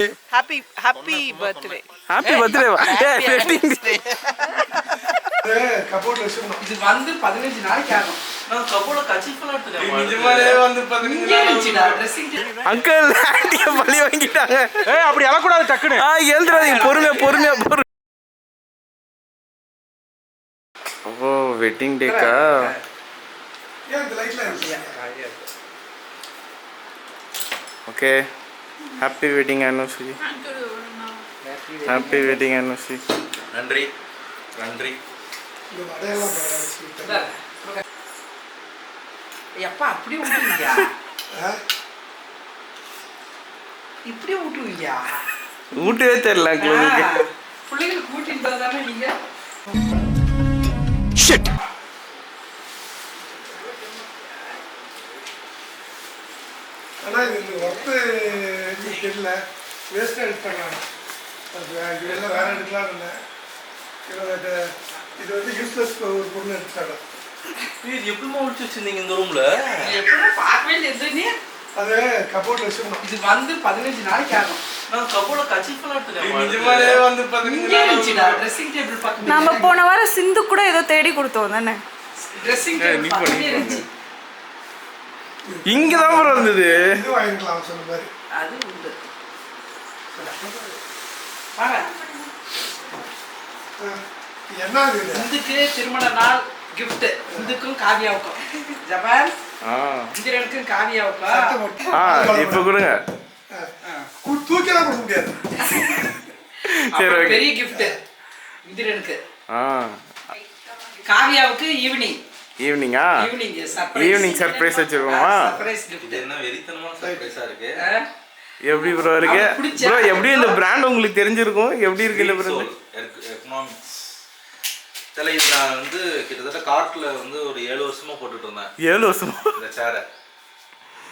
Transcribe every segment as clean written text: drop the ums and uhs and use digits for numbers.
Happy birthday. Happy birthday. கபோர்ட்ல வச்சிரணும். இது வந்து 15 நாளைக்கு ஆகும். நான் கபோர்ட்ல கச்சிஃபலா எடுத்துட்டேன். நிஜமாலே வந்து 15 நாள் ட்ரெஸ்ஸிங் அங்கிள் ஆண்டிய பழி வாங்கிட்டாங்க. ஏய் அப்படி எழ கூடாது டக்குனு. எழுந்துறாதீங்க பொறுமையா. ஓ வெட்டிங் டேக்கா? ஏன் இந்த லைட்ல இருக்கு? Okay. Happy wedding anniversary. Happy wedding anniversary. நன்றி. இந்த வடையெல்லாம் ஸ்வீட். எப்பா அப்படி ஊட்டுவீங்க? இப்படி ஊட்டுவீங்க? ஊட்டவே தெரியல அங்கிளுக்கு. பிள்ளைங்களுக்கு ஊட்டிட்டு தானே நீங்க? ஷிட். ஆனா இது ஒர்த்து தெரியல. வேஸ்ட்டாக எடுத்துட்டாங்க. இது எல்லாம் வேற எடுக்கலாம்னு இல்லை. இது வந்து யூஸ்லெஸ் ஒரு பொருள் எடுத்துட்டாங்க. இது எப்படிமா ஒழிச்சு வச்சிருந்தீங்க இந்த ரூம்ல? எப்படி பார்க்கவே இல்லை. அது கபோர்ட்ல வச்சிரணும். இது வந்து 15 நாளைக்கு ஆகும். நான் கபோர்ட்ல கச்சிஃபலா எடுத்துட்டேன். நிஜமாலே வந்து 15 நாள். ட்ரெஸ்ஸிங் டேபிள் பக்கத்துல. நாம போன வாரம் சிந்து கூட ஏதோ தேடி கொடுத்தோம் தானே? ட்ரெஸ்ஸிங் டேபிள் பக்கத்துல இருந்துச்சு. இங்க தான் இருந்தது. இது வாங்கிக்கலாம் சொன்ன மாதிரி. அது உண்டு. வாங்க. என்ன இது? இந்துக்கு திருமண நாள் gift. இந்துக்கும் காவியாவுக்கும். ஜபான். இந்திரனுக்கும் காவியாவுக்கும். இப்போ கொடுங்க. தூக்கிலாம் கொடுக்க முடியாது. சரி ஓகே. பெரிய gift. இந்திரனுக்கு. காவியாவுக்கு ஈவினிங்கா? ஈவினிங் சர்ப்ரைஸ் வச்சிருக்கோமா? Surprise gift. இது என்ன வெறித்தனமான சர்ப்ரைஸா இருக்கு. எப்படி ப்ரோ இருக்கு? ப்ரோ எப்படி இந்த பிராண்ட் உங்களுக்கு தெரிஞ்சிருக்கும்? எப்படி இருக்கு இந்த பிராண்ட்? எக்கனாமிக்ஸ். தலை இது நான் வந்து கிட்டத்தட்ட கார்ட்ல வந்து ஒரு 7 வருஷமா போட்டுட்டு இருந்தேன். 7 வருஷமா? இந்த சேரை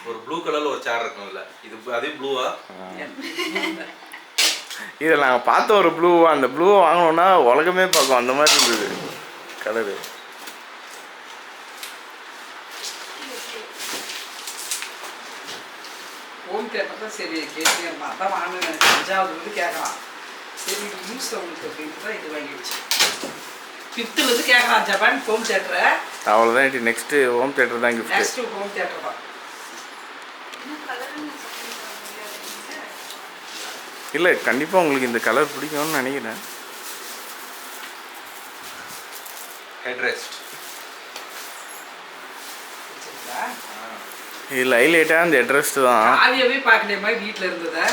ஒரு ப்ளூ கலர்ல ஒரு சேர் இருக்கும்ல, இது அதே ப்ளூவா? இதில் நாங்கள் பார்த்த ஒரு ப்ளூவா, அந்த ப்ளூவை வாங்கினோன்னா உலகமே பார்க்கும் அந்த மாதிரி இருந்தது கலரு. ஹோம் தியேட்டர் தான் சரி கேட்குறேன். அதான் வாங்கினேன். 5வது வந்து கேட்கலாம். சரி யூஸ் அவங்களுக்கு அப்படின்ட்டு தான் இது வாங்கிடுச்சு. 5th கேட்கலாம் ஜப்பான் ஹோம் தியேட்டரை. அவ்வளோதான். நெக்ஸ்ட்டு ஹோம் தியேட்டர் தான் கிஃப்ட். நெக்ஸ்ட் ஹோம் தியேட்டர் தான். இல்லை கண்டிப்பாக உங்களுக்கு இந்த கலர் பிடிக்கும்னு நினைக்கிறேன். ஹெட்ரெஸ்ட் இதில் ஹைலைட்டாக அந்த ஹெட்ரெஸ்ட் தான். காவியாவே பார்க்கலையே மாதிரி வீட்டில் இருந்ததா?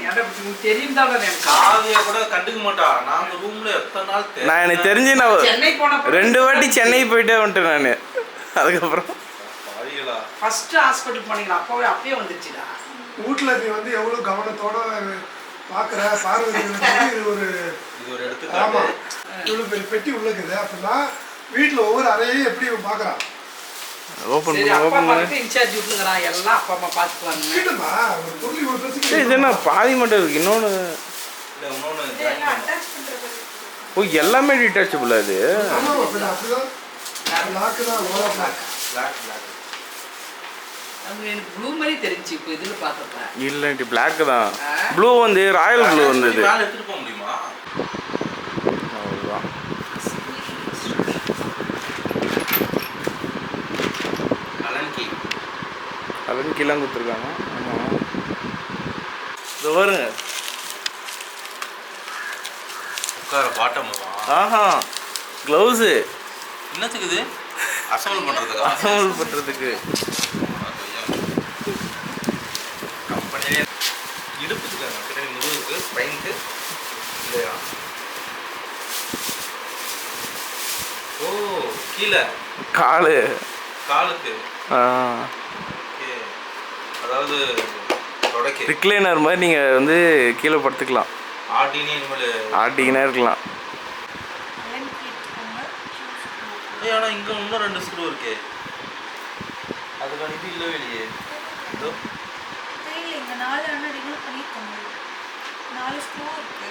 எனக்கு தெரியும் தான். காவியா கூட கண்டுக்க மாட்டா. நான் அந்த ரூம்ல எத்தனை நாள் நான் எனக்கு தெரிஞ்சு நான் சென்னை போன 2 வாட்டி சென்னை போயிட்டே வந்துட்டேன் நான். அதுக்கப்புறம் ஃபர்ஸ்ட் ஹாஸ்பிட்டல் போனீங்களா? அப்பவே வந்துச்சுடா. வீட்டில் நீ வந்து எவ்வளோ கவனத்தோட பார்க்குற பார்வை ஒரு எடுத்துக்காட்டு. ஆமாம், இவ்வளோ பெரிய பெட்டி உள்ளக்குது அப்படின்னா வீட்டில் ஒவ்வொரு அறையையும் எப்படி பார்க்குறான். ஓப்பன் பண்ணி இன்சார்ஜ் விட்டுங்கிறான். எல்லாம் அப்பா அம்மா பார்த்துக்குவாங்க. வீடுமா ஒரு பொருள் ஒரு பிரச்சனை. இது என்ன பாதி மட்டும் இருக்குது? இன்னொன்று ஓ எல்லாமே டிட்டாச்சபிள் அது? ஆமாம் அப்படிதான். லாக்கு தான் லோலா பிளாக். எனக்கு ப்ளூ மாதிரி தெரிஞ்சு இப்போ இதில் பார்த்தப்ப. இல்லை பிளாக் தான். ப்ளூ வந்து ராயல் ப்ளூ வந்தது. எடுத்துட்டு போக முடியுமா? அவ்வளோதான். அலன்கீலாம் கொடுத்துருக்காங்க. ஆமாம் இது வருங்க. உட்கார பாட்டம். ஆஹா க்ளவுஸு என்னத்துக்கு இது? அசம்பிள் பண்ணுறதுக்கு. கம்பெனிலே இடுப்புக்கு பின்னாடி முதுகுக்கு ஸ்பைனுக்கு இல்லையா? ஓ கீழே காலுக்கு. அதாவது ரிக்ளைனர் மாதிரி நீங்கள் வந்து கீழே படுத்துக்கலாம். ஆட்டினே இருக்கலாம். ஆனால் இங்கே இன்னும் 2 ஸ்க்ரூ இருக்கே. அதுக்கான இது இல்லவே இல்லையே. இதோ இங்க 4 ரிமூவ் பண்ணிருக்காங்க. 4 ஸ்க்ரூ இருக்கு.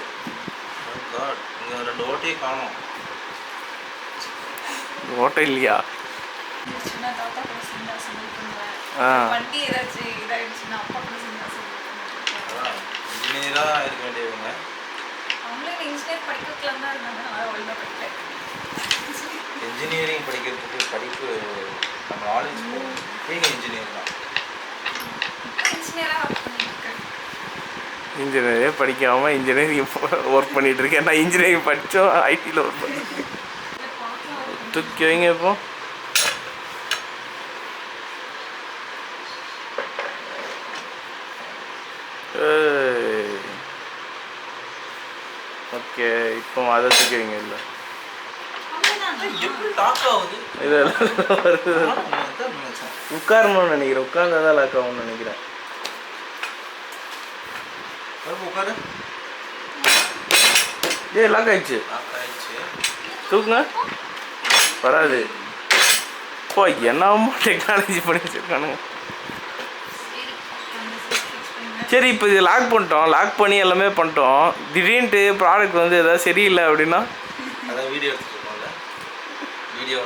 காட் இங்கே 2 ஓட்டையே காணோம். ஓட்டை இல்லையா? சின்ன தாத்தா கூட சின்ன பண்ணுவேன். வண்டி ஏதாச்சும் இதாயிடுச்சுன்னா அப்பா கூட சின்ன இன்ஜினியராக இருக்க வேண்டியவங்க. அவங்களே இன்ஜினியர் படிக்க வைக்கலாம் தான் இருந்தாங்க, நான் ஒழுங்காக படிக்கல. இன்ஜினியரிங் படிக்கிறதுக்கு படிப்பு நம்ம நாலேஜ் போகும். நீங்கள் இன்ஜினியர் தான். இன்ஜினியராக ஒர்க் பண்ணியிருக்கேன். இன்ஜினியரே படிக்காமல் இன்ஜினியரிங் ஒர்க் பண்ணிகிட்டு இருக்கேன். நான் இன்ஜினியரிங் படித்தோம், ஐடியில் ஒர்க் பண்ணேன். இல்லை பார்க்கலாம். தூக்கி வைங்க இப்போ. ஓகே, இப்போ அதை தூக்கி வைங்க. இல்லை எப்படி லாக் ஆகுது? இதெல்லாம் வருது. உட்காரணும்னு நினைக்கிறேன். உட்கார்ந்தா தான் லாக் ஆகும்னு நினைக்கிறேன். உட்காரு. லாக் ஆயிடுச்சு. லாக் ஆயிடுச்சு. தூக்குங்க. வராது. இப்போ என்னமோ டெக்னாலஜி பண்ணி வச்சுருக்கானுங்க. சரி, இப்போ இது லாக் பண்ணிட்டோம். லாக் பண்ணி எல்லாமே பண்ணிட்டோம். திடீர்னுட்டு ப்ராடக்ட் வந்து எதாவது சரியில்லை அப்படின்னா அதான் வீடியோ எடுத்துருக்கோம்ல, வீடியோ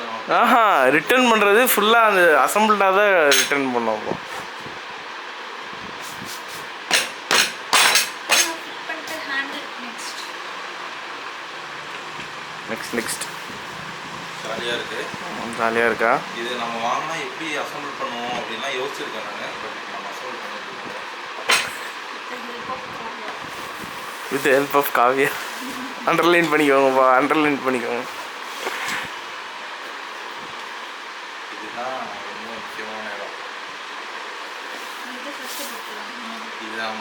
ரிட்டர்ன் பண்ணுறது ஃபுல்லாக அந்த அசம்பிள்டாக தான் ரிட்டர்ன் பண்ணோம். இப்போ நெக்ஸ்ட் ஜாலியாக இருக்குது. ஜாலியாக இருக்கா? இது நம்ம வாங்கினா எப்படி அசம்பிள் பண்ணுவோம் அப்படின்லாம் யோசிச்சிருக்கேன் நான். பட் நம்ம அசம்பிள் பண்ணிட்டு with help of Kavya. Underline பண்ணிக்கோங்கப்பா, அண்டர்லைன் பண்ணிக்கோங்க. இதுதான் ரொம்ப முக்கியமான இடம். இதுதான்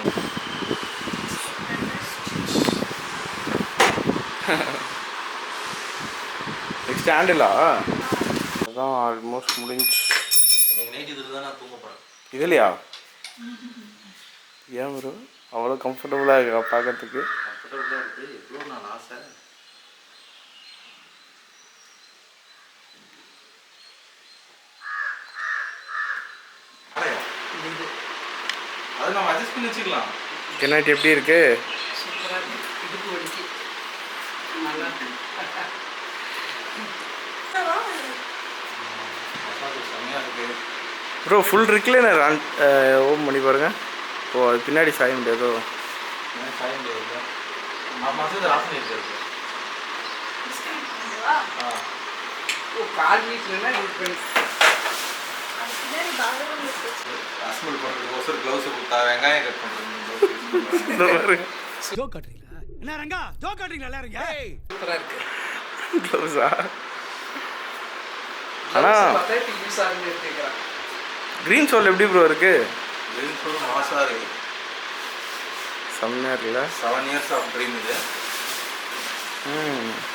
நெக்ஸ்ட் ஹேண்டிலா? அதான் ஆல்மோஸ்ட் முடிஞ்சு. இன்னைக்கு நைட் இதில் தான் நான் தூங்க போகிறேன். இதுலையா? ஏன் ப்ரோ அவ்வளோ கம்ஃபர்டபுளாக இருக்கா பார்க்கறதுக்கு? கம்ஃபர்டபுளாக இருக்குது. எவ்வளோ நான் ஆசை. அது நம்ம அட்ஜஸ்ட் பண்ணி வச்சுக்கலாம். கெனாட்டி எப்படி இருக்கு? சூப்பராக இருக்கு. இடுப்பு வலிக்கு நல்லா இருக்கு. செம்மையாக இருக்குது ப்ரோ. ஃபுல் ரிக்ளைனர் ஓம் பண்ணி பாருங்க. ஓ, அது பின்னாடி சாய முடியாதோ? சாய முடியாது. ஆமாம் சார், ஆஃப் பண்ணிட்டு கால் வீட்டில்னா யூஸ் பண்ணி அசம்பிள் பண்ணுறதுக்கு ஒசர் க்ளவுஸை கொடுத்தா வெங்காயம் கட் பண்ணுறது. சூப்பராக இருக்கு. க்ளவுஸா? ஆனால் யூஸ் ஆகுன்னு எடுத்துக்கிறேன். க்ரீன் சோல் எப்படி ப்ரோ இருக்கு? க்ரீன் சோல் மாசாக இருக்குது. செம்மையாக இருக்குல்ல? 7 years ஆஃப் ட்ரீம் இது.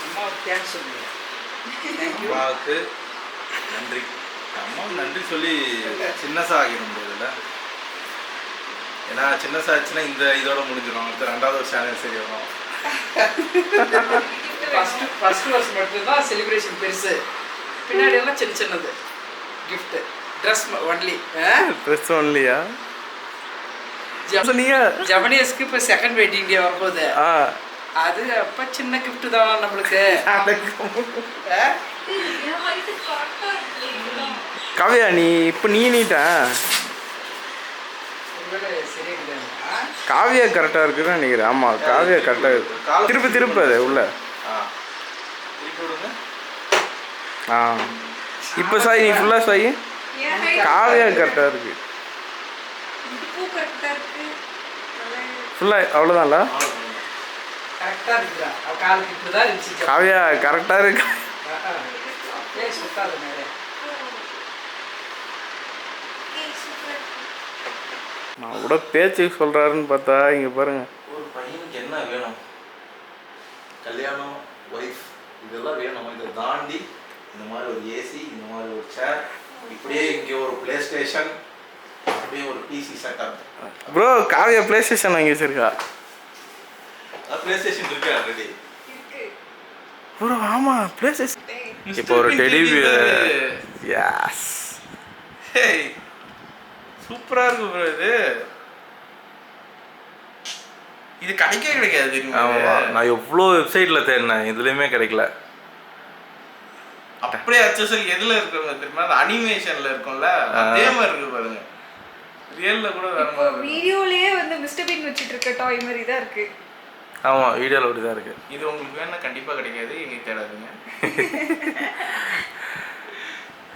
அம்மாவுக்கு தேங்க்ஸ் சொல்லுங்க. அம்மாவுக்கு நன்றி. அம்மாவுக்கு நன்றி சொல்லி சின்னசா ஆகிட முடியாதுல்ல. ஏன்னா சின்னசா ஆச்சுன்னா இந்த இதோட முடிஞ்சிடும். அடுத்த 2வது வருஷம் ஆனிவர்சரி வரும். ஃபர்ஸ்ட் வருஷம் மட்டும்தான் செலிப்ரேஷன் பெருசு. பின்னாடி எல்லாம் சின்ன சின்னது கிஃப்ட். Dress only. ட்ரெஸ் ஒன்லியா? சொன்னீங்க ஜப்பனீஸ்க்கு இப்போ செகண்ட் வெட்டிங் டே வரும்போது அது அப்போ சின்ன கிஃப்ட் தான் நம்மளுக்கு. காவியா, நீ இப்போ நீட்ட காவியா கரெக்டாக இருக்குன்னு நினைக்கிறேன். ஆமாம், காவியா கரெக்டாக இருக்கு. திருப்பு அது உள்ள. திருப்பி விடுங்க. இப்போ சாய், நீ ஃபுல்லாக சாய். காவியா கரெக்டாக இருக்கு. ஃபுல்லாக அவ்வளோதான்ல? கரெக்டாக இருக்குதா? காலுக்கு இப்படி தான் இருந்துச்சு. காவியா கரெக்டாக இருக்கு. சுத்தாது மேலே. நான் கூட பேச்சு சொல்கிறாருன்னு பார்த்தா இங்கே பாருங்க. ஒரு பையனுக்கு என்ன வேணும்? கல்யாணம், ஒய்ஃப், இதெல்லாம் வேணும். இதை தாண்டி இந்த மாதிரி ஒரு ஏசி, இந்த மாதிரி ஒரு சேர், இப்படியே இங்கே ஒரு பிளே ஸ்டேஷன், அப்படியே ஒரு PC setup. Bro, Kavya PlayStation வாங்கி வச்சிருக்கா. பிளே ஸ்டேஷன் இருக்கு ஆல்ரெடி ப்ரோ. ஆமாம், பிளே ஸ்டேஷன். இப்போ ஒரு டெடி எஸ். ஹேய், சூப்பராக இருக்கு ப்ரோ. இது கிடைக்கவே கிடைக்காது தெரியுமா? நான் எவ்வளோ வெப்சைட்டில் தேடினேன், இதுலேயுமே கிடைக்கல. அப்படியே அச்சசல் எதில் இருக்கிறவங்க தெரியுமா? அந்த அனிமேஷனில் இருக்கும்ல, அதே மாதிரி இருக்கு பாருங்க. ரியலில் கூட வேற இப்போ வீடியோலயே வந்து மிஸ்டர் பீன் வச்சிட்டு இருக்க டாய் மாதிரி தான் இருக்கு. ஆமாம் வீடியோவில் அப்படி தான் இருக்குது. இது உங்களுக்கு வேணும்னா கண்டிப்பாக கிடைக்காது, எங்களுக்கு தேடாதுங்க.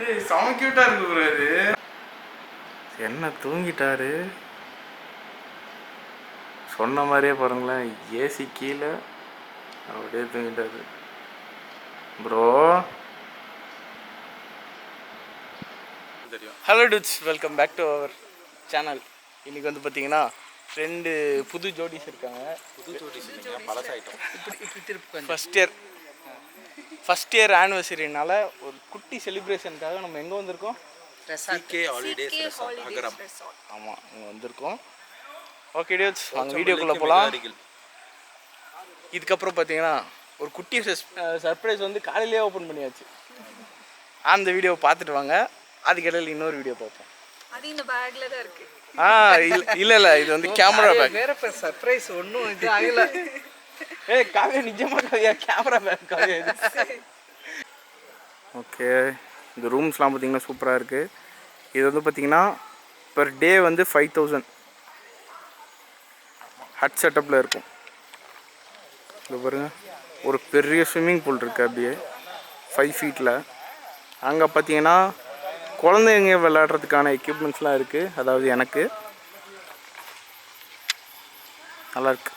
ஏய் செம க்யூட்டாக இருக்கு ப்ரோ இது. என்ன தூங்கிட்டாரு சொன்ன மாதிரியே பாருங்களேன், ஏசி கீழே அப்படியே தூங்கிட்டாரு bro. Hello dudes, welcome back to our channel. இன்றைக்கி வந்து பார்த்தீங்கன்னா 2 புது ஜோடிஸ் இருக்காங்க. புது ஜோடிஸ் இல்லைங்க, பழசாயிட்டோம். ஃபஸ்ட் இயர் ஆனிவர்சரினால ஒரு குட்டி செலிப்ரேஷனுக்காக நம்ம எங்கே வந்திருக்கோம்? CK ஹாலிடேஸ் அகரம். ஆமாம், இங்கே வந்திருக்கோம். ஓகே டியூட்ஸ், வாங்க வீடியோக்குள்ளே போகலாம். இதுக்கப்புறம் பார்த்தீங்கன்னா ஒரு குட்டி சர்ப்ரைஸ் வந்து காலையிலேயே ஓப்பன் பண்ணியாச்சு. அந்த வீடியோவை பார்த்துட்டு வாங்க. அதுக்கிடையில் இன்னொரு வீடியோ பார்ப்போம். அது இந்த பேக்ல தான் இருக்கு. இல்லை இது வந்து கேமரா பேக். வேற சர்ப்ரைஸ் ஒன்றும் இது ஆகல. காவியா நிஜமா Kavya camera bag Kavya. Okay, இந்த ரூம்ஸ்லாம் பார்த்தீங்கன்னா சூப்பராக இருக்குது. இது வந்து பார்த்தீங்கன்னா பெர் டே வந்து 5000 ஹட் செட்டப்பில் இருக்கும். இது பாருங்க, ஒரு பெரிய ஸ்விம்மிங் பூல் இருக்குது அப்படியே 5 ஃபீட்டில். அங்கே பார்த்தீங்கன்னா குழந்தைங்க விளையாடுறதுக்கான எக்யூப்மெண்ட்ஸ்லாம் இருக்குது. அதாவது எனக்கு நல்லாயிருக்கு.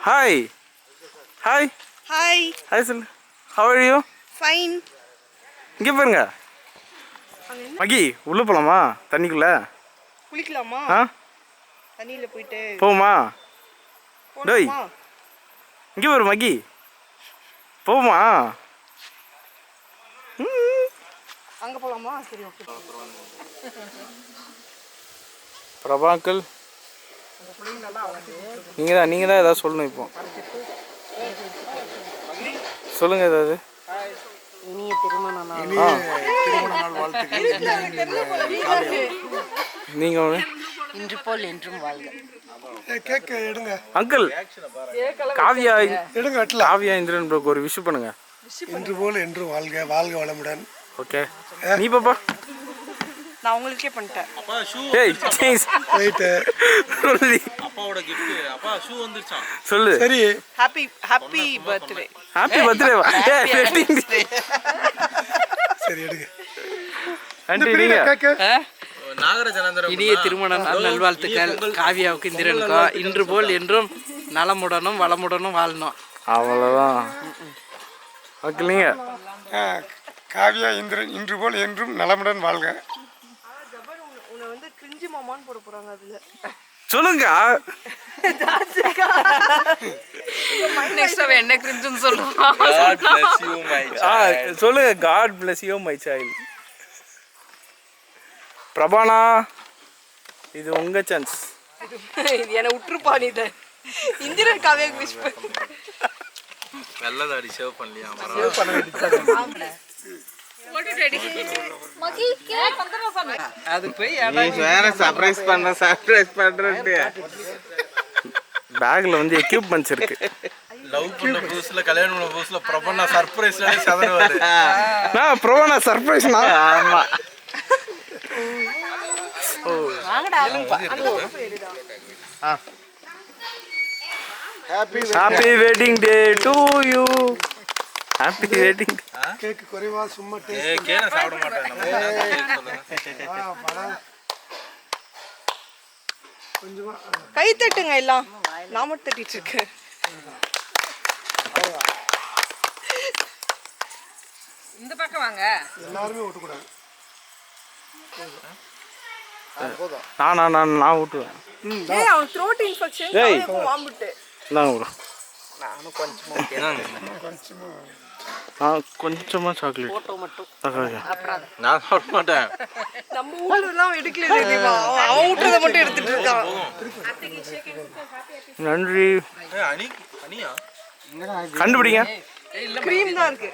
ஹாய் ஹாய் ஹாய் ஹாய் சொல்லு. How are you? ஃபைன். இங்கே பாருங்க மகி, உள்ளே போகலாமா தண்ணிக்குள்ளே? குளிக்கலாமா? ஆ தண்ணியில் போயிட்டு போமா? டேய் போகலாமா? இங்கே வரும் மகி, போமா? அங்கே போகலாமா? சரி ஓகே. பிரபாங்கல், நீங்கள் தான் ஏதாவது சொல்லணும். இப்போ சொல்லுங்கள் ஏதாவது. இனிய திருமண நாள். திருமண நாள் வாழ்த்துக்கள். நீங்கள் இன்று போல் என்றும் வாழ்க. கேக் எடுங்க அங்கிள் காவியா எடுங்க வெட்டலாம். காவியா இந்திரன் ப்ரோக்கு ஒரு விஷ் பண்ணுங்க. இன்று போல் என்று வாழ்க, வாழ்க வளமுடன். ஓகே, நீ பாப்பா. நான் உங்களுக்கே பண்ணிட்டேன். ஏய் ப்ளீஸ் ரைட்டு சொல்லு. அப்பாவோட gift. அப்பா ஷூ வந்துருச்சான். சொல்லு. சரி, ஹாப்பி பர்த்டே. Happy birthday. ஏய் வெட்டிங் டே. சரி எடுங்க. ஆண்டி நீங்க கேக்கு நாகராஜனந்தரம் இனிய திருமண நாள் நல்வாழ்த்துக்கள் காவியாவுக்கு இந்திரனுக்கும். இன்று போல் என்றும் நலமுடனும் வளமுடனும் வாழணும். அவ்வளோதான். ஓகே, நீங்க காவியா இந்திரன் இன்று போல் என்றும் நலமுடன் வாழ்க. உன்னை வந்து கிரிஞ்சி மாமான்னு போட போறாங்க அதுல. சொல்லுங்க. நெக்ஸ்ட் அவ என்ன கிரிஞ்சுன்னு சொல்லுவான். God bless you my சொல்லுங்க. God bless you my child. பிரபானா, இது உங்க சான்ஸ். இது என்ன விட்டுருப்பா நீ. இதை இந்திரன் காவியாவுக்கு விஷ் பண்ணு. வெள்ளதாடி சேவ் பண்ணலையா? மகி கேக் வந்தற சொன்னேன். அது போய் வேற சர்ப்ரைஸ் பண்றேன்ட்டு பேக்ல வந்து எக்யூப்மெண்ட்ஸ் இருக்கு. லவ் பண்ண புதுசுல கல்யாணம் பண்ண புதுசுல பிரபன்னா சர்ப்ரைஸ்லயே சதறுவாரு. நான் பிரபானா சர்ப்ரைஸ்னா? ஆமா. Happy wedding day to you. Happy wedding. Cake குறைவா சும்மா கேன சாப்பிட மாட்டேன். கொஞ்சமா கை தட்டுங்க எல்லாம். நான் மட்டும் தட்டிட்டு இருக்கேன். இந்த பக்கம் வாங்க. எல்லாருமே ஓட்டக்கூடாது. நான் ஊட்டுவேன். ஏய் அவன் த்ரோட் இன்ஃபெக்ஷன். காவியா வாமிட்டு. இந்தாங்க ப்ரோ. நானும் கொஞ்சமா கொஞ்சமா சாக்லேட் போட்டோ மட்டும். நான் சாப்பிட மாட்டேன். நம்ம வீட்டுலாம் எடுக்கல தெரியுமா? அவன் வீட்டுறத மட்டும் எடுத்துட்டு இருக்கான். நன்றி. அனியா கண்டுபிடிங்க. கிரீம் தான் இருக்கு.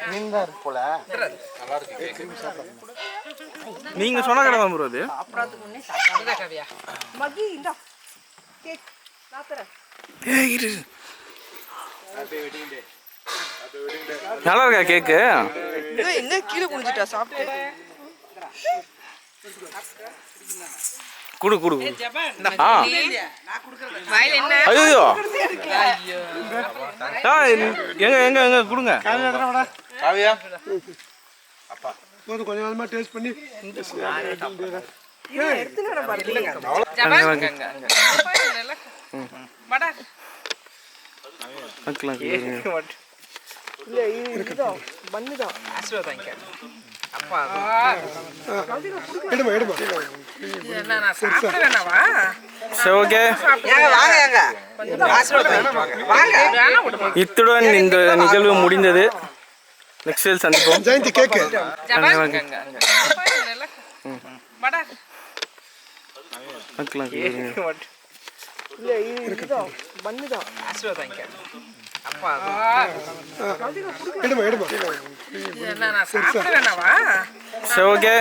நீங்க சொன்ன கடை தான் ப்ரோ அது. மகி இந்தா கேக் நான் தரேன். நல்லா இருக்கா கேக்கு? எங்க கீழே குடிச்சிட்டா சாப்பிட்டு. குடு குடு ஆ நான் கொடுக்குறேன். வாயில் என்ன ஐயோ எங்க எங்க எங்க கொடுங்க காவியா போதும் கொஞ்சம் கொஞ்சமாக டேஸ்ட் பண்ணி எடுமா எடுமா சாப்பிட வேணாவா? சரி ஓகே இத்துடன் இந்த நிகழ்வு முடிந்தது. நெக்ஸ்ட் சந்திப்போம். ஜெயந்தி கேக்கு எடுமா எடுமா சாப்பிட வேணாவா? சரி ஓகே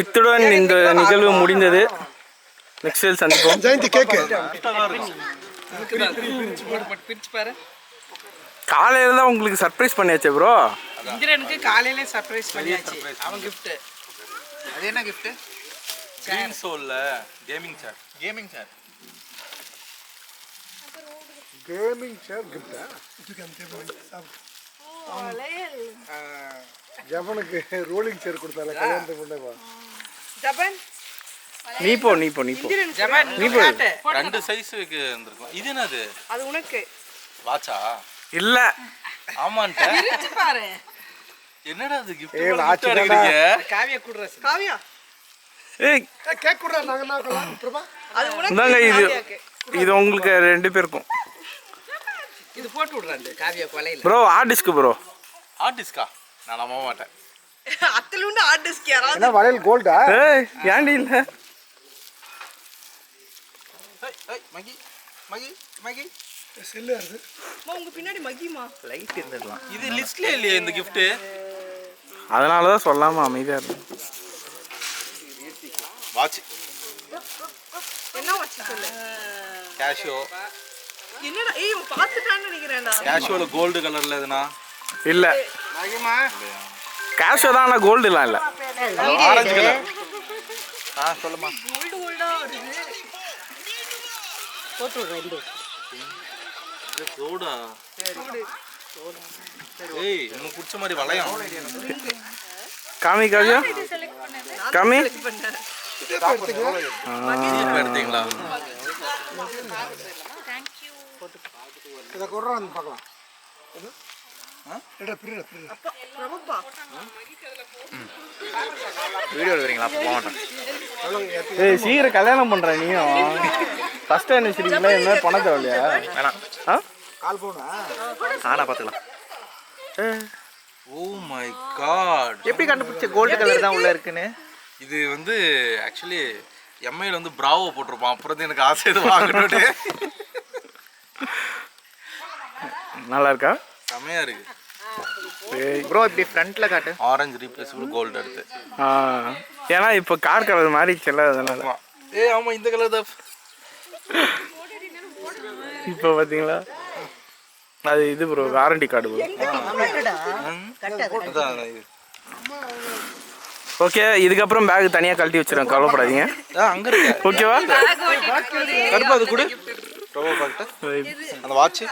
இத்துடன் இந்த நிகழ்வு முடிந்தது. நெக்ஸ்ட் சந்திப்போம். ஜெயந்தி கேக்கு பிரிச்சு பாரு. காலையில தான் உங்களுக்கு சர்ப்ரைஸ் பண்ணியாச்சே ப்ரோ. இந்திரனுக்கு காலையிலே சர்ப்ரைஸ் பண்ணியாச்சு. அவன் கிஃப்ட். அது என்ன கிஃப்ட்? கிரீன் சோல்ல கேமிங் சேர். கேமிங் சேர் கிஃப்டா ஜப்பனுக்கு ரோலிங் சேர் கொடுத்தால கல்யாணத்துக்கு முன்னே ஜப்பான் நீ போ ஜப்பான் நீ போ. ரெண்டு சைஸுக்கு இருந்திருக்கும். இது என்னது? அது உனக்கு வாட்சா? இல்ல ஆமான்ட்ட. பிரிச்சு பாரு. என்னடா அது gift ஏய், gift watch எடுக்கிறீங்க? காவியா குடுறஸ். காவியா ஏய் கேக் கொடுறா நாங்க என்ன பண்ணலாம் பிரபா அது உனக்கு இந்தாங்க இது காவியாக்கு. இது உங்களுக்கு 2 பேருக்கும். இது போட்டு விடுறாங்க காவியா கொலையில. ப்ரோ ஆர்டிஸ்க்கு ப்ரோ. ஆர்டிஸ்டா? நான் நம்ப மாட்டேன். அத்தலுண்டு ஆர்டிஸ்ட் யாராவது என்ன வளையல் கோல்டா ஏய் ஏன்டி இல்ல ஏய் மகி மகி மகி செல்லு இருக்கு உங்க பின்னாடி மகிமா இது லிஸ்ட்ல இல்லையே இந்த gift. அதனால தான் சொல்லாம அமைதியா இருந்தேன். வாட்ச் என்ன வச்சு சொல்லு கேஷியோ. என்னடா ஏய் இவன் பாத்துட்டான்னு நினைக்கிறேன்டா. கேஷியோல கோல்டு கலர்ல எதுனா? இல்ல கேஷோ தான், ஆனால் கோல்டு எல்லாம் இல்ல. Orange colour. சொல்லுமா. கோல்டு கோல்டா வருது. போட்டு ரெண்டு. சோடா. ஏய் எனக்கு பிடிச்ச மாதிரி வளையம். காமி காவியா காமி எடுத்தீங்களா? இதை கொடுறான்னு பார்க்கலாம் பிரபப்பா வீடியோ எடுக்கிறீங்களா? அப்போ போக மாட்டேன். ஏய் சீக்கிரம் கல்யாணம் பண்ற நீயும். ஃபர்ஸ்ட் அனிவர்சரிக்குள்ள என்ன பண்ண தேவையா? வேணாம். கால் போனா ஆனா பார்த்துக்கலாம். Oh my god. எப்படி கண்டுபிடிச்ச கோல்டு கலர் தான் உள்ள இருக்குன்னு? இது வந்து ஆக்சுவலி எம்ஐல வந்து பிராவோ போட்டிருப்பான். அப்புறம் எனக்கு ஆசை இது வாங்கணும்னு. நல்லா இருக்கா? செமையா இருக்கு. ப்ரோ இப்படி ஃப்ரண்ட்ல காட்டு. ஆரஞ்சு ரீப்ளேசபிள் கோல்டு எடுத்து. ஏன்னா இப்போ கார் கலர் மாறிடுச்சுல்ல அதனால. ஏய் ஆமா இந்த கலர் தான். இப்போ பார்த்தீங்களா அது இது ப்ரோ வாரண்டி கார்டு ப்ரோ. அதான் இது. ஓகே இதுக்கப்புறம் பேக் தனியாக கழட்டி வச்சிருக்கேன், கவலைப்படாதீங்க. அங்க இருக்கு. ஓகேவா? கருப்பு அது கூட ரோபோ பாக்கெட். அந்த வாட்ச்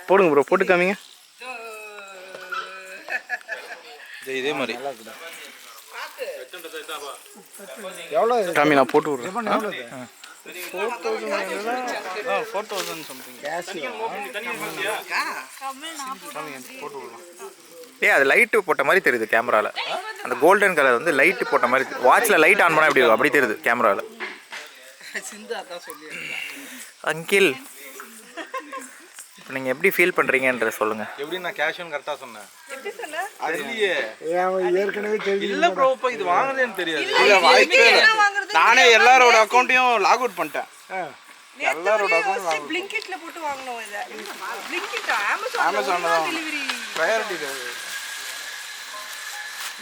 போடுங்க ப்ரோ, போட்டு காமிங்க. இதே மாதிரி எவ்வளோ காமி நான் போட்டு விட்றேன். 4000 சம்திங். ஏய் அது லைட்டு போட்ட மாதிரி தெரியுது கேமரால. அந்த கோல்டன் கலர் வந்து லைட்டு போட்ட மாதிரி. வாட்ச்ல லைட் ஆன் பண்ணா எப்படி இருக்கும் அப்படி தெரியுது கேமரால. சிந்து அதான் சொல்லி அங்கிள் இப்போ நீங்கள் எப்படி ஃபீல் பண்ணுறீங்கன்ற சொல்லுங்கள். எப்படி நான் கேஷுவல் கரெக்டாக சொன்னேன்? எப்படி சொன்ன? அது இல்லையே. ஏற்கனவே தெரியும். இல்லை ப்ரோ இப்போ இது வாங்குறதுன்னு தெரியாது. இல்ல வாய்ப்பே என்ன இல்லை. வாங்குறது? நானே எல்லாரோட அக்கௌண்ட்டையும் லாக் அவுட் பண்ணிட்டேன். எல்லாரோட அக்கௌண்ட் Blinkitல போட்டு வாங்குனோம் இத. Blinkit Amazon தான். டெலிவரி. ப்ரையாரிட்டி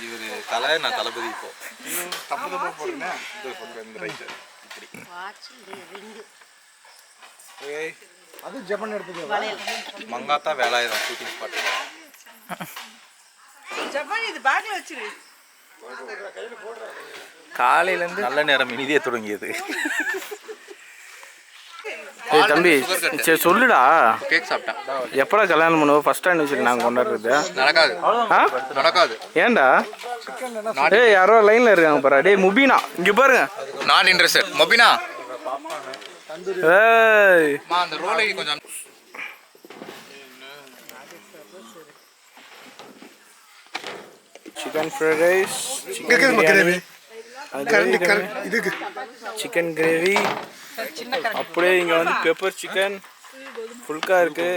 இவர் தலை நான் தளபதி இப்போ. தப்பு தப்பு போடுறேன். இந்த ரைட்டு இப்படி. ஏய் அது ஜப்பான் எடுத்தது Mankatha Velayudham shooting spot. Japan இது பேக்ல வச்சிரு. காலையிலேருந்து நல்ல நேரம் இனிதே தொடங்கியது. ஏய் தம்பி சரி சொல்லுடா, கேக் சாப்பிட்டேன். எப்படா கல்யாணம் பண்ணுவோம்? ஃபர்ஸ்ட் ஆனிவர்சரி நாங்கள் கொண்டாடுறது நடக்காது ஆ நடக்காது. ஏன்டா? ஏய் யாரோ லைனில் இருக்காங்க பாரு. டேய் முபீனா இங்கே பாருங்க. Not interested. மொபினா ஏய் அந்த ரோலை கொஞ்சம் chicken fried rice, chicken gravy இதுக்கு சிக்கன் கிரேவி, அப்படியே இங்கே வந்து பெப்பர் சிக்கன் ஃபுல்கா இருக்கு.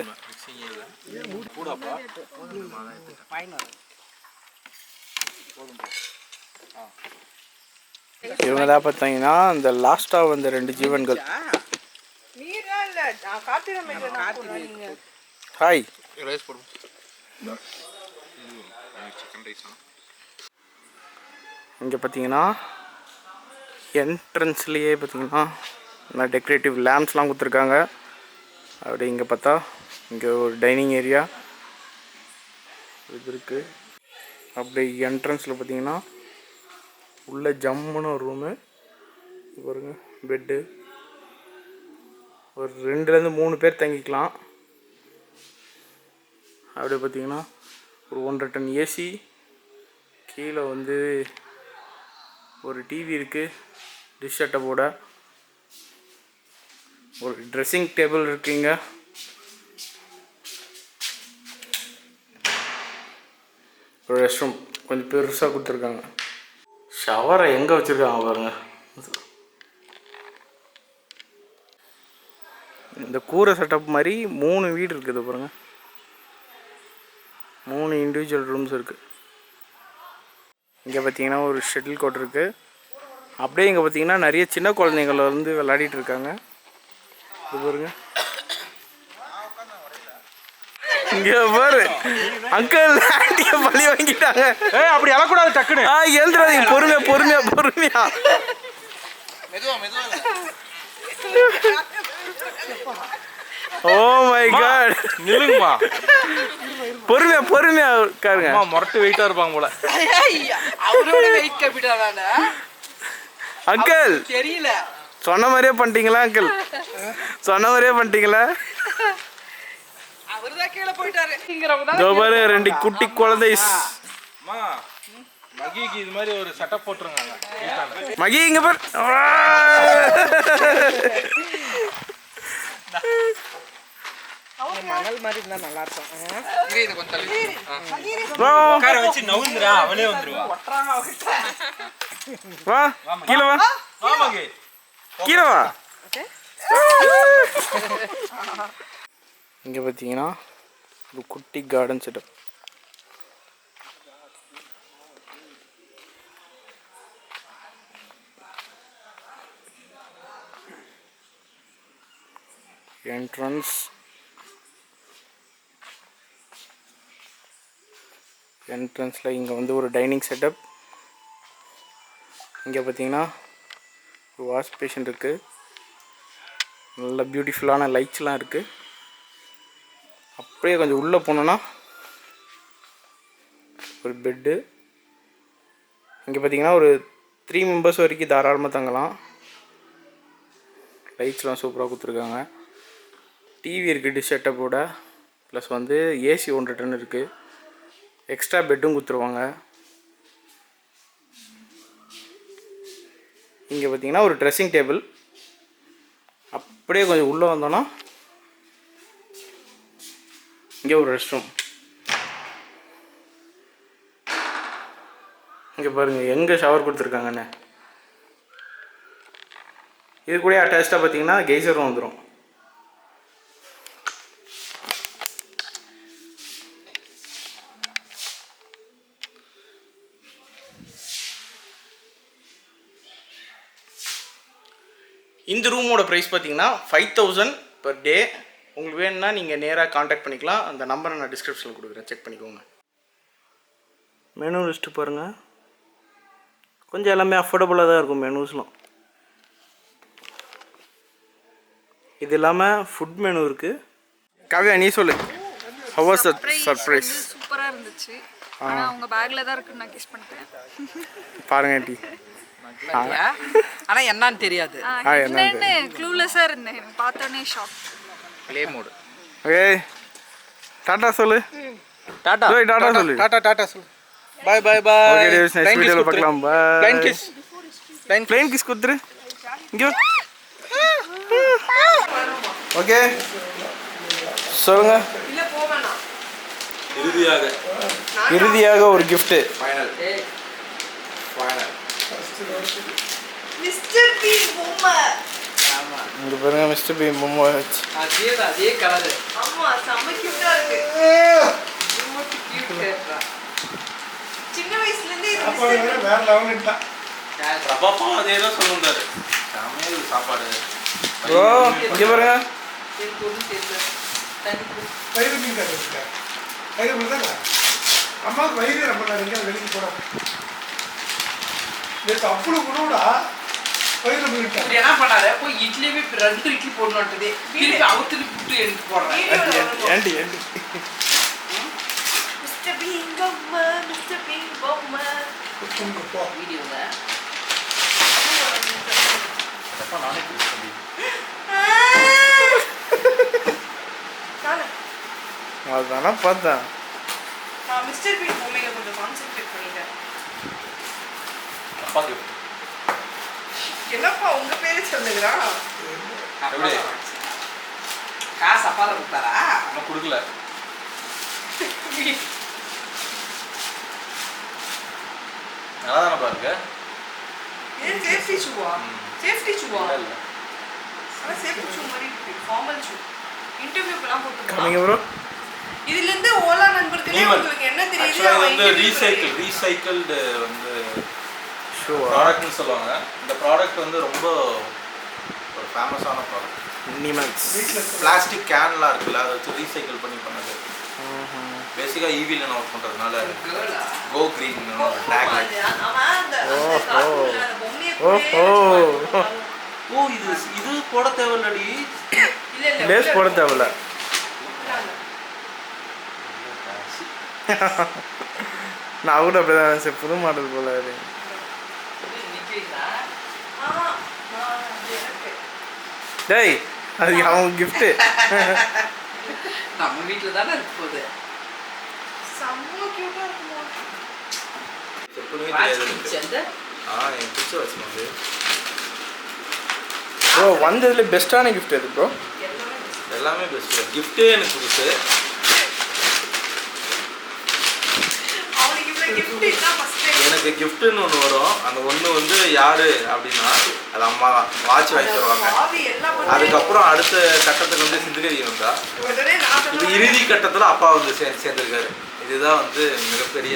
இவங்க தான் பார்த்தீங்கன்னா இந்த லாஸ்ட்டாக வந்த 2 ஜீவன்கள். ஹாய் ரைஸ் போடுவோம். இங்கே பார்த்தீங்கன்னா என்ட்ரன்ஸ்லேயே பார்த்தீங்கன்னா நல்லா டெக்கரேட்டிவ் லேம்ப்ஸ்லாம் கொடுத்துருக்காங்க. அப்படி இங்கே பார்த்தா இங்கே ஒரு டைனிங் ஏரியா இது இருக்குது. அப்படி என்ட்ரன்ஸில் பார்த்தீங்கன்னா உள்ள ஜம்முன்னு ஒரு ரூமு பாருங்க, பெட்டு ஒரு 2லேருந்து 3 பேர் தங்கிக்கலாம். அப்படியே பார்த்தீங்கன்னா ஒரு 1.5 டன் ஏசி, கீழே வந்து ஒரு டிவி இருக்குது, டிஷ் செட்டப்போட ஒரு ட்ரெஸ்ஸிங் டேபிள் இருக்குங்க. ஒரு ரெஸ்ட் ரூம் கொஞ்சம் பெருசாக கொடுத்துருக்காங்க. ஷவரை எங்கே வச்சுருக்காங்க பாருங்க. இந்த கூரை செட்டப் மாதிரி 3 வீடு இருக்குது பாருங்க. 3 இண்டிவிஜுவல் ரூம்ஸ் இருக்குது. இங்கே பார்த்தீங்கன்னா ஒரு ஷட்டில் கோர்ட் இருக்குது. அப்படியே இங்கே பார்த்தீங்கன்னா நிறைய சின்ன குழந்தைங்கள வந்து விளையாடிட்டு இருக்காங்க. இது பாருங்க, இங்கே பாரு அங்கிள் ஆண்டியை பழி வாங்கிட்டாங்க. அப்படி அழக்கூடாது டக்குன்னு. எழுந்துடாதீங்க, பொறுமையா பொறுமையா பொறுமையா. ஓ மை காட், நில்லுங்கம்மா. பொறுமையா பொறுமையா உட்காருங்க. முரட்டு வெயிட்டா இருப்பாங்க போல. அவரோட வெயிட் கேபிட்டானா அங்கிள் தெரியல. சொன்ன மாதிரியே பண்ணிட்டீங்களா அங்கிள்? சொன்ன மாதிரியே பண்ணிட்டீங்களா? அவர்தான் கீழே போயிட்டாரு. இதோ பாரு 2 குட்டி குழந்தை. மகிக்கு இது மாதிரி ஒரு செட்டப் போட்டுருங்க. மகி இங்க பாரு. மணல் மாதிரி இருந்தா நல்லா இருக்கும். இது கொஞ்சம் தள்ளி உட்கார வச்சு நவுந்துரா, அவளே வந்துருவா. வா கீழே வா, ஆமாங்க கீழே வா. இங்கே பார்த்தீங்கன்னா ஒரு குட்டி கார்டன் செட்டப். என்ட்ரன்ஸில் இங்கே வந்து ஒரு டைனிங் செட்டப். இங்கே பார்த்தீங்கன்னா ஒரு வாஷ் பேஷன் இருக்குது. நல்ல பியூட்டிஃபுல்லான லைட்ஸ்லாம் இருக்குது. அப்படியே கொஞ்சம் உள்ளே போனோன்னா ஒரு பெட்டு. இங்கே பார்த்தீங்கன்னா ஒரு 3 மெம்பர்ஸ் வரைக்கும் தாராளமாக தங்கலாம். லைட்ஸ்லாம் சூப்பராக கொடுத்துருக்காங்க. டிவி இருக்குது டிஷ் செட்டப்போட, ப்ளஸ் வந்து ஏசி 1.5 டன் இருக்குது. எக்ஸ்ட்ரா பெட்டும் கொடுத்துருவாங்க. இங்கே பார்த்தீங்கன்னா ஒரு ட்ரெஸ்ஸிங் டேபிள். அப்படியே கொஞ்சம் உள்ளே வந்தோன்னா இங்கே ஒரு ரெஸ்ட் ரூம். இங்கே பாருங்கள் எங்கே ஷவர் கொடுத்துருக்காங்கண்ணே. இது கூட அட்டாச்சாக பார்த்தீங்கன்னா கெய்சரும் வந்துடும். இந்த ரூமோட ப்ரைஸ் பார்த்தீங்கன்னா 5000 per டே. உங்களுக்கு வேணும்னா நீங்கள் நேராக காண்டாக்ட் பண்ணிக்கலாம். அந்த நம்பரை நான் டிஸ்கிரிப்ஷனில் கொடுக்குறேன், செக் பண்ணிக்கோங்க. மெனு லிஸ்ட்டு பாருங்கள், கொஞ்சம் எல்லாமே அஃபோர்டபுளாக தான் இருக்கும் மெனூஸ்லாம். இது இல்லாமல் ஃபுட் மெனு இருக்குது. காவியா நீ சொல்லு, ஹவ் வாஸ் த சர்ப்ரைஸ்? சூப்பரா இருந்துச்சு. ஆனா அவங்க பேக்ல தான் இருக்குன்னு நான் கெஸ் பண்ணிட்டேன். பாருங்க ஆண்டி. ஆனா என்னன்னு தெரியாது. என்னன்னு க்ளூலெஸ்ஸா இருந்தேன். எனக்கு பார்த்தோன்னே shock. Play mode. Okay tata சொல்லு. டாடா ஜோய் டாடா சொல்லு. டாடா சொல்லு. Bye bye bye. Okay dudes next வீடியோல பார்க்கலாம். Bye. Flying kiss. Flying kiss குத்துரு. இங்க ஓகே சொல்லுங்க. இல்ல போவேணாம். இறுதியாக ஒரு gift. ஃபைனல் மிஸ்டர் பீன் பொம்மை. ஆமா. இங்க பாருங்க மிஸ்டர் பீம் பொம்மை. அதே கலர். ஆமா செம்ம கியூட்டா இருக்கு. சின்ன வயசுல இருந்தே இது அப்போ வேற லெவல் இல்ல. ரபாப்பா அதே தான் சொல்லுந்தாரு. சமையல் சாப்பாடு. ப்ரோ இங்க பாருங்க. எனக்கு ஒன்றும் தெரியல. வயிறு மீன் கட்டுங்க. வயிறு மீன் தானே. அம்மாவுக்கு வயிறு ரொம்ப நிறைய வெளியே போகிறோம். நேற்று அவ்வளோ குணோடா வயிறு மீன் இப்படி என்ன பண்ணாரு? போய் இட்லியுமே 2 இட்லி போடணும்ட்டதே. திருப்பி அவுத்துட்டு புட்டு எடுத்து போடுறேன். ஆண்டி மிஸ்டர் பீன் பொம்மை, மிஸ்டர் பீன் பொம்மை. போ. வீடியோல அப்பா நானே கிஸ் பண்ணி. நானே. அதானே பார்த்தேன். நான் மிஸ்டர் பீன் பொம்மையில கொஞ்சம் கான்சென்ட்ரேட் பண்ணிட்டேன். அப்பா கிஃப்ட். என்னப்பா உங்க பேரு சொல்லுங்கடா. எப்படி? காசு அப்பால கொடுத்தாரா? நான் கொடுக்கல. நல்லா தானே பாருங்க. ஏன் சேஃப்டி ஷூவா? சேஃப்டி ஷூவா? இல்ல. ஆனா சேஃப்டி ஷூ மாதிரி இருக்கு. Formal shoe. இன்டர்வியூக்குலாம் கமிங்க போட்டுக்கலாம். ப்ரோ. இதுல இருந்து ஓலா நண்பர்களே உங்களுக்கு என்ன தெரியுது? ஆக்சுவலா அவன் வந்து interview ரீசைக்கிள்டு வந்து ஷோ ப்ராடக்ட்னு சொல்லுவாங்க. இந்த ப்ராடக்ட் வந்து ரொம்ப ஒரு ஃபேமஸான ப்ராடக்ட். நிமல்ஸ். பிளாஸ்டிக் கேன்லாம் இருக்குல்ல, அதை வச்சு ரீசைக்கிள் பண்ணி பண்ணது. பேசிக்காக ஈவியில் நான் ஒர்க் பண்ணுறதுனால கோ க்ரீன் டேக். அவன் அந்த கார்ட்டூன்ல அந்த பொம்மையை ஓஹோ. ஓ இது போட தேவையில்லடி. இல்ல இல்ல லேஸ் போட தேவையில்ல. நான் கூட அப்படிதான் நினைச்சேன். புது மாடல் போல அது. டேய் அது அவன் கிஃப்ட். நம்ம வீட்டுல தானே இருக்க போகுது. செம்ம கியூட்டா இருக்குமா? என் பிடிச்ச வச்சுக்கோங்க. ப்ரோ வந்ததுல பெஸ்ட்டான கிஃப்ட் எது ப்ரோ? எல்லாமே பெஸ்ட்டு. கிஃப்ட்டே எனக்கு புதுசு. அவனுக்கு இவ்வளவு gift என்ன ஃபர்ஸ்ட் எனக்கு கிஃப்ட்டுன்னு ஒன்று வரும். அந்த ஒன்று வந்து யாரு அப்படின்னா அது அம்மா தான். வாட்ச் வாங்கி தருவாங்க. ஆவி எல்லாம் பண்ணி அதுக்கப்புறம் அடுத்த கட்டத்துக்கு வந்து சிந்துகரி வந்தா. உடனே நான் இது சொன்னேன் இறுதி கட்டத்தில் அப்பா வந்து சேர்ந்துருக்காரு. இதுதான் வந்து மிகப்பெரிய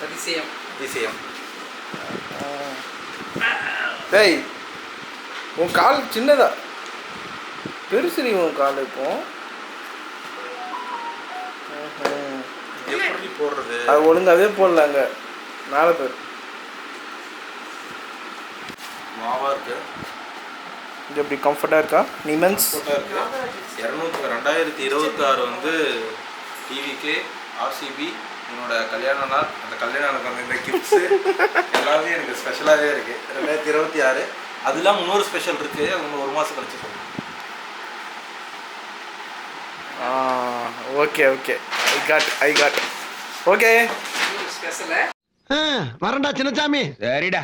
அதிசயம். விஷயம். டேய் உன் கால் சின்னதா பெருசு. நீ உன் கால் இப்போ எப்படி போடுறது? அது ஒழுங்காவே போடலாங்க. மேலே பேர் மாவா இருக்கு. இது எப்படி கம்ஃபர்ட்டாக இருக்கா? நிமன்ஸ் போட்டா இருக்கு. 2026 வந்து டிவிக்கு ஆர்சிபி என்னோட கல்யாண நாள். அந்த கல்யாண நாளுக்கு வந்து இந்த கிஃப்ட்ஸு எல்லாமே எனக்கு ஸ்பெஷலாகவே இருக்குது. 2026 அது இல்லாமல் இன்னொரு ஸ்பெஷல் இருக்குது. அது இன்னும் 1 மாதம் கழிச்சு சொல்லுங்கள். Okay okay I got okay ஸ்பெஷலா வரண்டா சின்னசாமி. சரிடா.